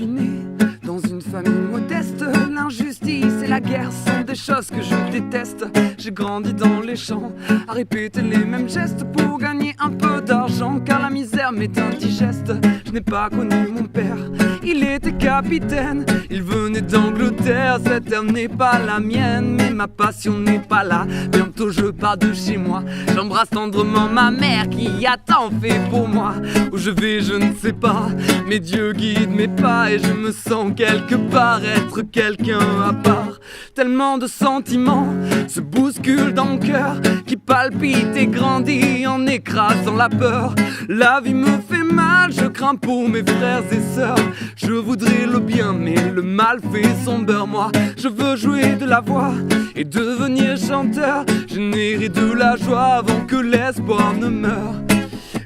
suis né dans une famille modeste. L'injustice et la guerre sont des choses que je déteste. J'ai grandi dans les champs à répéter les mêmes gestes pour gagner un peu d'argent, car la misère m'est indigeste. Je n'ai pas connu mon père, il était capitaine. Il venait d'Angleterre, cette terre n'est pas la mienne, mais ma passion n'est pas là. Bientôt je pars de chez moi, j'embrasse tendrement ma mère qui a tant fait pour moi. Où je vais je ne sais pas, mais Dieu guide mes pas et je me sens quelque part être quelqu'un à part. Tellement de sentiments se bousculent dans mon cœur qui palpite et grandit en écrasant la peur. La vie me fait mal, je crains pour mes frères et sœurs. Je voudrais le bien mais le mal fait son beurre. Moi je veux jouer de la voix et devenir chanteur, générer de la joie avant que l'espoir ne meure.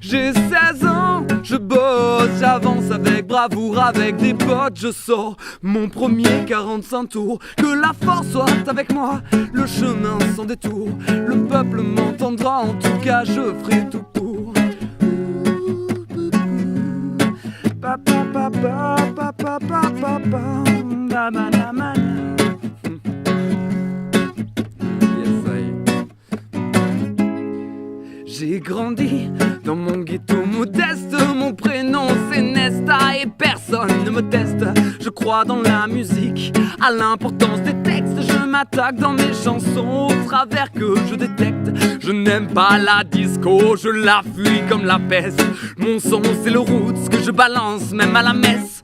J'ai 16 ans, je bosse, j'avance avec bravoure, avec des potes, je sors mon premier 45 tours. Que la force soit avec moi, le chemin sans détour. Le peuple m'entendra, en tout cas je ferai tout pour. Papa, papa, papa, papa, papa, j'ai grandi dans mon ghetto modeste. Mon prénom c'est Nesta et personne ne me teste. Je crois dans la musique, à l'importance des textes. Je m'attaque dans mes chansons au travers que je détecte. Je n'aime pas la disco, je la fuis comme la peste. Mon son c'est le roots que je balance même à la messe.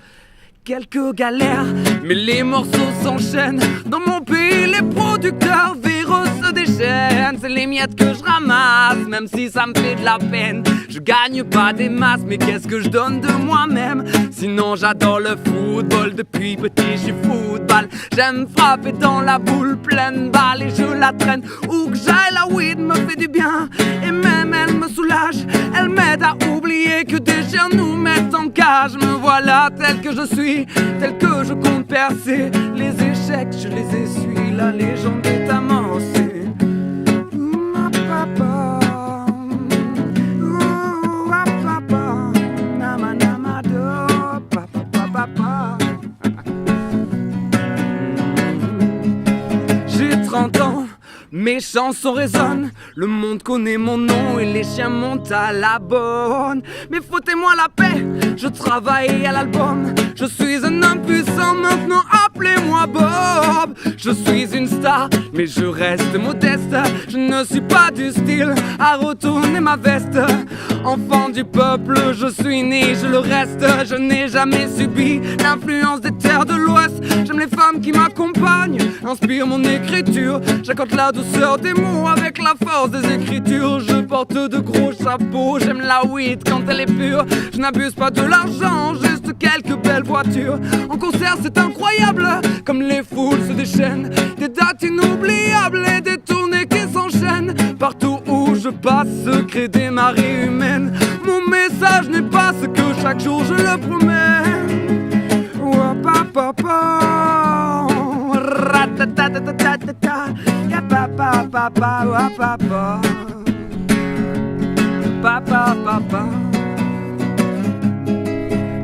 Quelques galères, mais les morceaux s'enchaînent. Dans mon pays, les producteurs véreux se déchaînent. C'est les miettes que je ramasse, même si ça me fait de la peine. Je gagne pas des masses, mais qu'est-ce que je donne de moi-même? Sinon j'adore le football, depuis petit je suis football. J'aime frapper dans la boule pleine balle et je la traîne. Où que j'aille, la weed me fait du bien et même elle me soulage. Elle m'aide à oublier que des chiens nous mettent en cage. Me voilà tel que je suis, tel que je compte percer. Les échecs je les essuie, la légende est amorcée. J'ai 30 ans, mes chansons résonnent. Le monde connaît mon nom et les chiens montent à la bonne. Mais foutez-moi la paix, je travaille à l'album. Je suis un homme puissant, maintenant appelez-moi Bob. Je suis une star, mais je reste modeste. Je ne suis pas du style à retourner ma veste. Enfant du peuple, je suis né, je le reste. Je n'ai jamais subi l'influence des terres de l'Ouest. J'aime les femmes qui m'accompagnent, inspirent mon écriture. J'accorde la douceur des mots avec la force des écritures. Je porte de gros chapeaux, j'aime la weed quand elle est pure. Je n'abuse pas de l'argent, juste quelques belles voitures. En concert c'est incroyable, comme les foules se déchaînent. Des dates inoubliables et des tournées qui s'enchaînent. Partout où je passe se créent des marées humaines. Mon message n'est pas ce que chaque jour je le promets.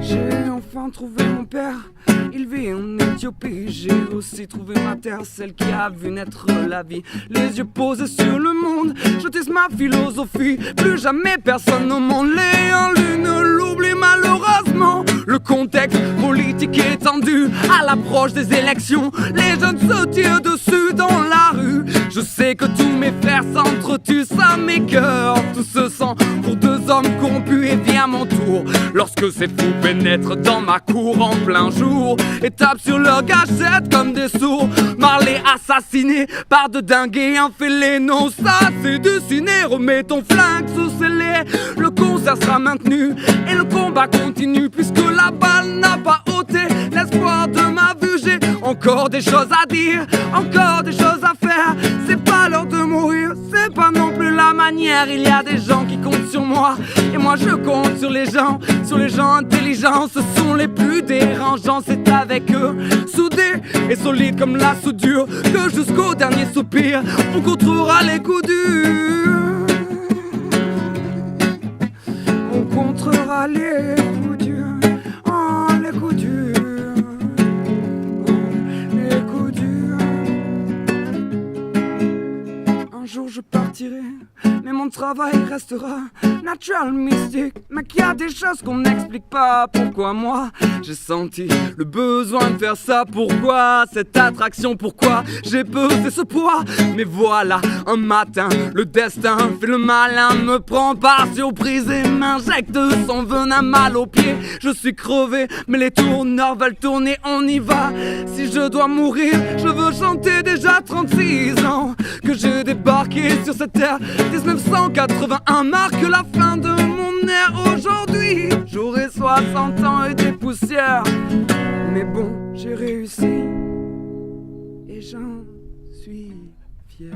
J'ai enfin trouvé mon père, il vit en Éthiopie. J'ai aussi trouvé ma terre, celle qui a vu naître la vie. Les yeux posés sur le monde, je teste ma philosophie. Plus jamais personne au monde, les en lune l'oublie malheureusement. Le contexte politique est tendu à l'approche des élections. Les jeunes se tirent dessus dans la rue. Je sais que tous mes frères s'entretuent, ça m'écœure. Tout se sent pour deux hommes corrompus et vient mon tour. Lorsque ces fous pénètrent dans ma cour en plein jour et tapent sur leur gâchette comme des sourds. Marley assassiné par de dingues infélés. Non, ça c'est du ciné, remets ton flingue sous scellé. Le concert sera maintenu et le combat continue, puisque la balle n'a pas ôté l'espoir de ma vue. J'ai encore des choses à dire, encore des choses à faire. C'est pas l'heure de mourir, c'est pas non plus la manière. Il y a des gens qui comptent sur moi et moi je compte sur les gens intelligents. Ce sont les plus dérangeants, c'est avec eux, soudés et solides comme la soudure, que jusqu'au dernier soupir on contrera les coups durs. On contrera les coups durs, oh les coups durs. travail restera natural, mystique, mais qu'il y a des choses qu'on n'explique pas. Pourquoi moi j'ai senti le besoin de faire ça? Pourquoi cette attraction? Pourquoi j'ai pesé ce poids? Mais voilà, un matin, le destin fait le malin, me prend par surprise et m'injecte son venin mal aux pieds. Je suis crevé, mais les tourneurs veulent tourner, on y va. Si je dois mourir, je veux chanter. Déjà 36 ans que j'ai débarqué sur cette terre. 1981 marque la fin de mon ère. Aujourd'hui, j'aurai 60 ans et des poussières. Mais bon, j'ai réussi et j'en suis fier.